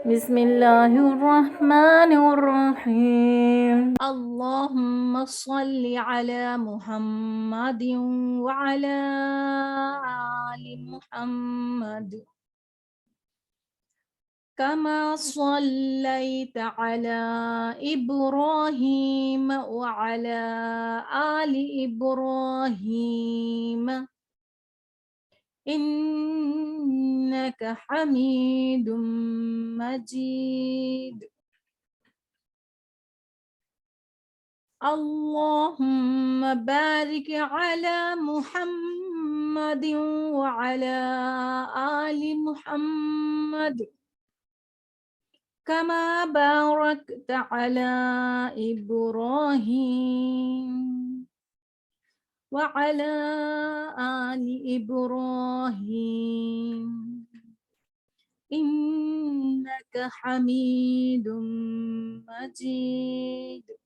بسم الله الرحمن الرحيم. اللهم صل على محمد وعلى آل محمد كما صليت على إبراهيم وعلى آل إبراهيم إنك حميد مجيد. اللهم بارك على محمد وعلى آل محمد كما باركت على إبراهيم وعلى آل إبراهيم إنك حميد مجيد.